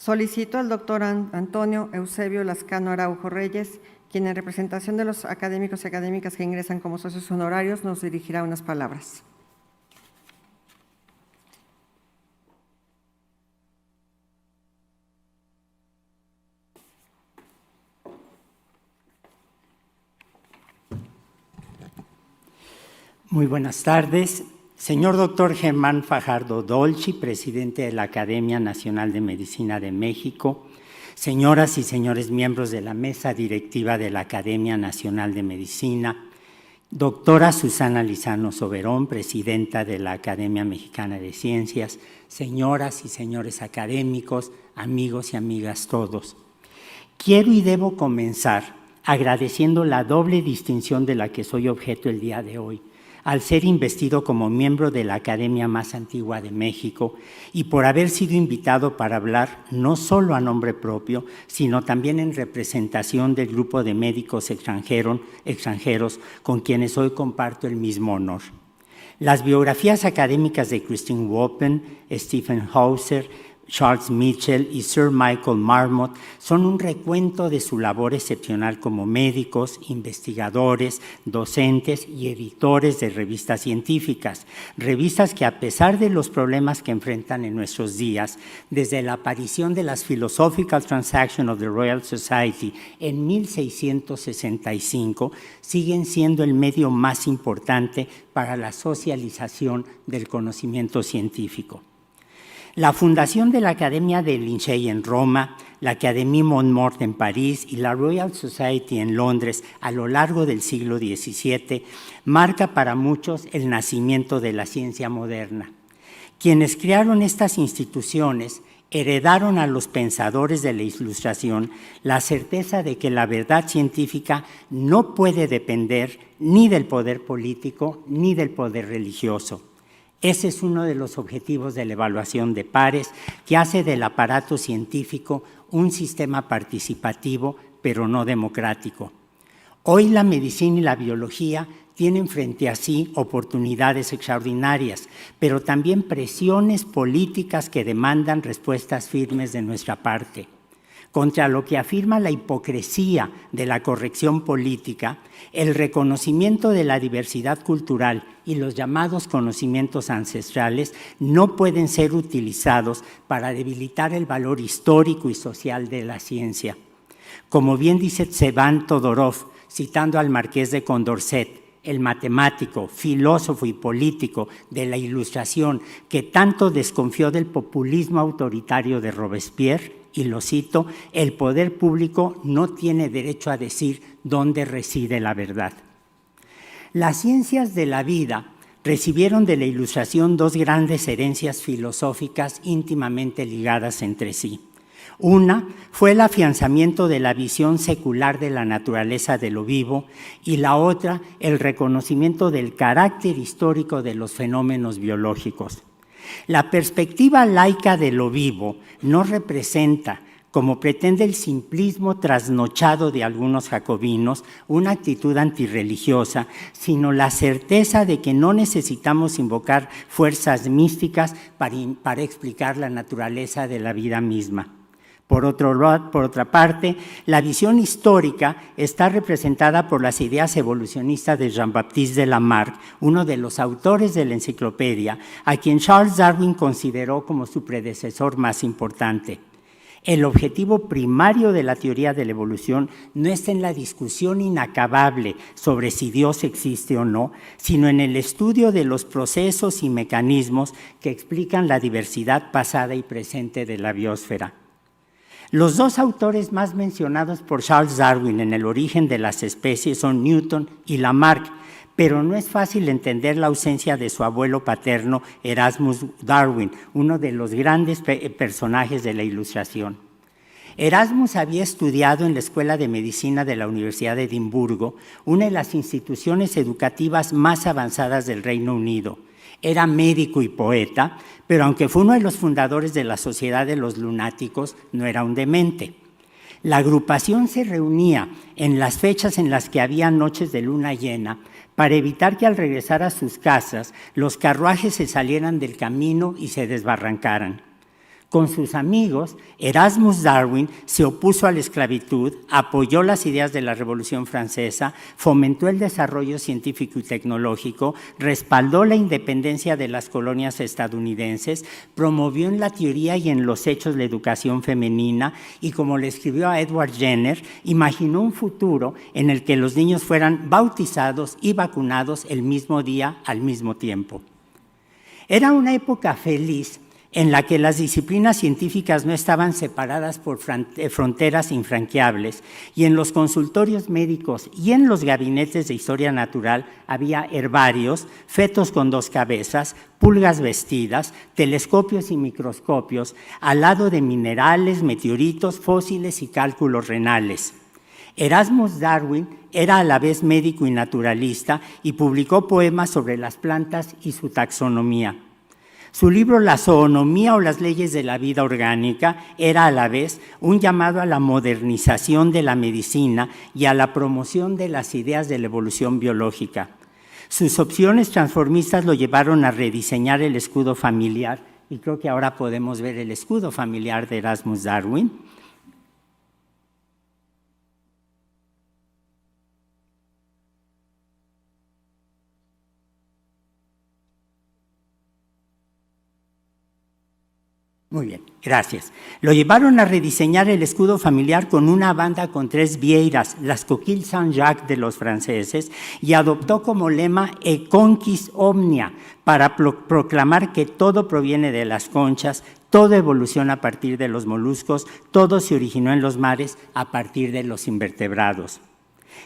Solicito al doctor Antonio Eusebio Lascano Araujo Reyes, quien en representación de los académicos y académicas que ingresan como socios honorarios nos dirigirá unas palabras. Muy buenas tardes. Señor doctor Germán Fajardo Dolci, presidente de la Academia Nacional de Medicina de México, señoras y señores miembros de la mesa directiva de la Academia Nacional de Medicina, doctora Susana Lizano Soberón, presidenta de la Academia Mexicana de Ciencias, señoras y señores académicos, amigos y amigas todos. Quiero y debo comenzar agradeciendo la doble distinción de la que soy objeto el día de hoy, al ser investido como miembro de la Academia más antigua de México y por haber sido invitado para hablar no solo a nombre propio, sino también en representación del grupo de médicos extranjeros con quienes hoy comparto el mismo honor. Las biografías académicas de Christine Wolpen, Stephen Hauser, Charles Mitchell y Sir Michael Marmot son un recuento de su labor excepcional como médicos, investigadores, docentes y editores de revistas científicas, revistas que a pesar de los problemas que enfrentan en nuestros días, desde la aparición de las Philosophical Transactions of the Royal Society en 1665, siguen siendo el medio más importante para la socialización del conocimiento científico. La fundación de la Academia de Lincei en Roma, la Académie Montmartre en París y la Royal Society en Londres a lo largo del siglo XVII marca para muchos el nacimiento de la ciencia moderna. Quienes crearon estas instituciones heredaron a los pensadores de la Ilustración la certeza de que la verdad científica no puede depender ni del poder político ni del poder religioso. Ese es uno de los objetivos de la evaluación de pares, que hace del aparato científico un sistema participativo, pero no democrático. Hoy la medicina y la biología tienen frente a sí oportunidades extraordinarias, pero también presiones políticas que demandan respuestas firmes de nuestra parte. Contra lo que afirma la hipocresía de la corrección política, el reconocimiento de la diversidad cultural y los llamados conocimientos ancestrales no pueden ser utilizados para debilitar el valor histórico y social de la ciencia. Como bien dice Tsevan Todorov, citando al marqués de Condorcet, el matemático, filósofo y político de la Ilustración que tanto desconfió del populismo autoritario de Robespierre, y lo cito, el poder público no tiene derecho a decir dónde reside la verdad. Las ciencias de la vida recibieron de la Ilustración dos grandes herencias filosóficas íntimamente ligadas entre sí. Una fue el afianzamiento de la visión secular de la naturaleza de lo vivo y la otra, el reconocimiento del carácter histórico de los fenómenos biológicos. La perspectiva laica de lo vivo no representa, como pretende el simplismo trasnochado de algunos jacobinos, una actitud antirreligiosa, sino la certeza de que no necesitamos invocar fuerzas místicas para explicar la naturaleza de la vida misma. Por otra parte, la visión histórica está representada por las ideas evolucionistas de Jean-Baptiste de Lamarck, uno de los autores de la enciclopedia, a quien Charles Darwin consideró como su predecesor más importante. El objetivo primario de la teoría de la evolución no está en la discusión inacabable sobre si Dios existe o no, sino en el estudio de los procesos y mecanismos que explican la diversidad pasada y presente de la biosfera. Los dos autores más mencionados por Charles Darwin en el origen de las especies son Newton y Lamarck, pero no es fácil entender la ausencia de su abuelo paterno, Erasmus Darwin, uno de los grandes personajes de la Ilustración. Erasmus había estudiado en la Escuela de Medicina de la Universidad de Edimburgo, una de las instituciones educativas más avanzadas del Reino Unido. Era médico y poeta, pero aunque fue uno de los fundadores de la Sociedad de los Lunáticos, no era un demente. La agrupación se reunía en las fechas en las que había noches de luna llena para evitar que al regresar a sus casas los carruajes se salieran del camino y se desbarrancaran. Con sus amigos, Erasmus Darwin se opuso a la esclavitud, apoyó las ideas de la Revolución Francesa, fomentó el desarrollo científico y tecnológico, respaldó la independencia de las colonias estadounidenses, promovió en la teoría y en los hechos la educación femenina y, como le escribió a Edward Jenner, imaginó un futuro en el que los niños fueran bautizados y vacunados el mismo día, al mismo tiempo. Era una época feliz en la que las disciplinas científicas no estaban separadas por fronteras infranqueables y en los consultorios médicos y en los gabinetes de historia natural había herbarios, fetos con 2 cabezas, pulgas vestidas, telescopios y microscopios, al lado de minerales, meteoritos, fósiles y cálculos renales. Erasmus Darwin era a la vez médico y naturalista y publicó poemas sobre las plantas y su taxonomía. Su libro La zoonomía o las leyes de la vida orgánica era a la vez un llamado a la modernización de la medicina y a la promoción de las ideas de la evolución biológica. Sus opciones transformistas lo llevaron a rediseñar el escudo familiar, y creo que ahora podemos ver el escudo familiar de Erasmus Darwin. Muy bien, gracias. Lo llevaron a rediseñar el escudo familiar con una banda con 3 vieiras, las Coquilles Saint-Jacques de los franceses, y adoptó como lema E conquis omnia, para proclamar que todo proviene de las conchas, todo evoluciona a partir de los moluscos, todo se originó en los mares a partir de los invertebrados.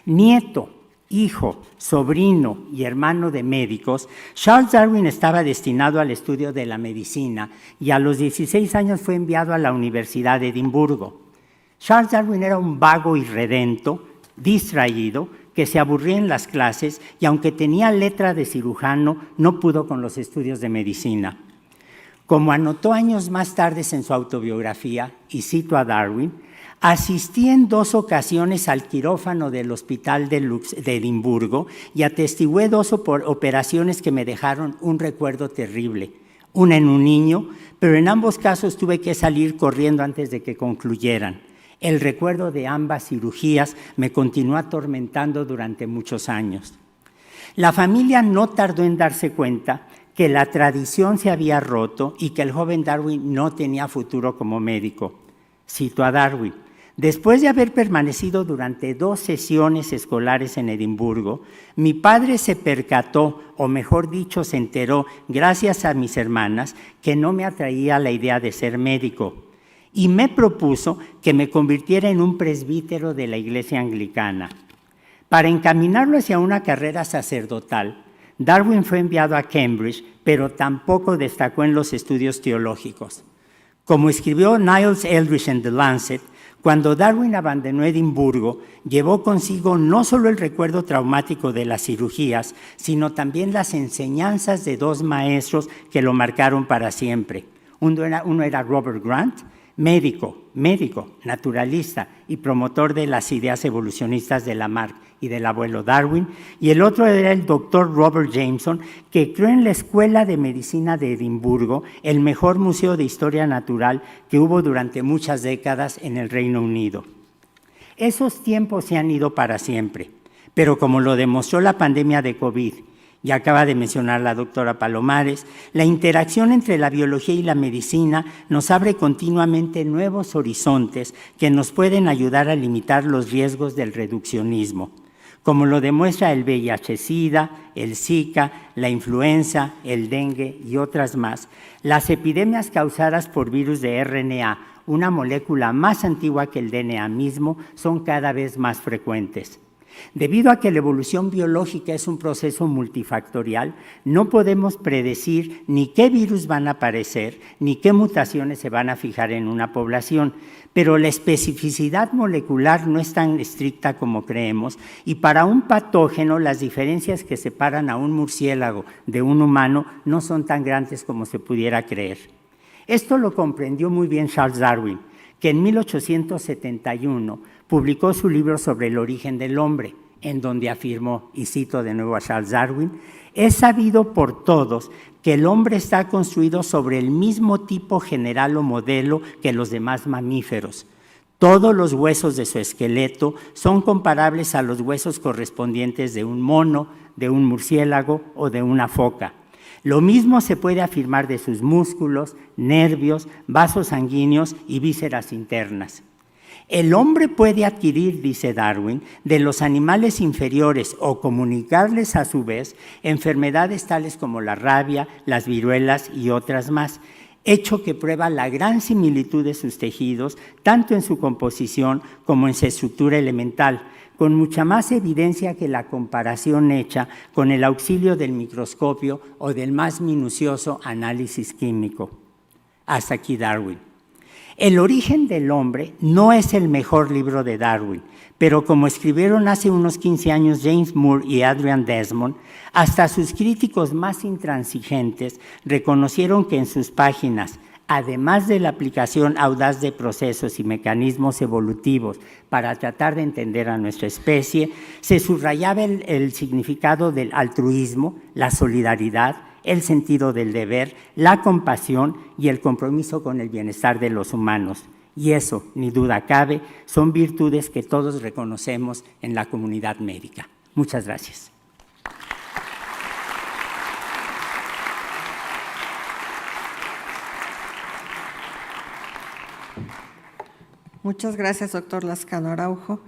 Nieto, hijo, sobrino y hermano de médicos, Charles Darwin estaba destinado al estudio de la medicina y a los 16 años fue enviado a la Universidad de Edimburgo. Charles Darwin era un vago irredento, distraído, que se aburría en las clases y aunque tenía letra de cirujano, no pudo con los estudios de medicina. Como anotó años más tarde en su autobiografía, y cito a Darwin, asistí en 2 ocasiones al quirófano del Hospital de Edimburgo y atestigué 2 operaciones que me dejaron un recuerdo terrible. Una en un niño, pero en ambos casos tuve que salir corriendo antes de que concluyeran. El recuerdo de ambas cirugías me continuó atormentando durante muchos años. La familia no tardó en darse cuenta que la tradición se había roto y que el joven Darwin no tenía futuro como médico. Cito a Darwin. Después de haber permanecido durante 2 sesiones escolares en Edimburgo, mi padre se percató, o mejor dicho, se enteró, gracias a mis hermanas, que no me atraía la idea de ser médico, y me propuso que me convirtiera en un presbítero de la iglesia anglicana. Para encaminarlo hacia una carrera sacerdotal, Darwin fue enviado a Cambridge, pero tampoco destacó en los estudios teológicos. Como escribió Niles Eldridge en The Lancet, cuando Darwin abandonó Edimburgo, llevó consigo no solo el recuerdo traumático de las cirugías, sino también las enseñanzas de 2 maestros que lo marcaron para siempre. Uno era Robert Grant, médico, naturalista y promotor de las ideas evolucionistas de Lamarck y del abuelo Darwin, y el otro era el doctor Robert Jameson, que creó en la Escuela de Medicina de Edimburgo el mejor museo de historia natural que hubo durante muchas décadas en el Reino Unido. Esos tiempos se han ido para siempre, pero como lo demostró la pandemia de COVID, y acaba de mencionar la doctora Palomares, la interacción entre la biología y la medicina nos abre continuamente nuevos horizontes que nos pueden ayudar a limitar los riesgos del reduccionismo, como lo demuestra el VIH-Sida, el Zika, la influenza, el dengue y otras más. Las epidemias causadas por virus de RNA, una molécula más antigua que el DNA mismo, son cada vez más frecuentes. Debido a que la evolución biológica es un proceso multifactorial, no podemos predecir ni qué virus van a aparecer, ni qué mutaciones se van a fijar en una población, pero la especificidad molecular no es tan estricta como creemos, y para un patógeno las diferencias que separan a un murciélago de un humano no son tan grandes como se pudiera creer. Esto lo comprendió muy bien Charles Darwin, que en 1871 publicó su libro sobre el origen del hombre, en donde afirmó, y cito de nuevo a Charles Darwin, es sabido por todos que el hombre está construido sobre el mismo tipo general o modelo que los demás mamíferos. Todos los huesos de su esqueleto son comparables a los huesos correspondientes de un mono, de un murciélago o de una foca. Lo mismo se puede afirmar de sus músculos, nervios, vasos sanguíneos y vísceras internas. El hombre puede adquirir, dice Darwin, de los animales inferiores o comunicarles a su vez enfermedades tales como la rabia, las viruelas y otras más, hecho que prueba la gran similitud de sus tejidos, tanto en su composición como en su estructura elemental, con mucha más evidencia que la comparación hecha con el auxilio del microscopio o del más minucioso análisis químico. Hasta aquí Darwin. El origen del hombre no es el mejor libro de Darwin, pero como escribieron hace unos 15 años James Moore y Adrian Desmond, hasta sus críticos más intransigentes reconocieron que en sus páginas, además de la aplicación audaz de procesos y mecanismos evolutivos para tratar de entender a nuestra especie, se subrayaba el significado del altruismo, la solidaridad, el sentido del deber, la compasión y el compromiso con el bienestar de los humanos. Y eso, ni duda cabe, son virtudes que todos reconocemos en la comunidad médica. Muchas gracias. Muchas gracias, doctor Lascano Araujo.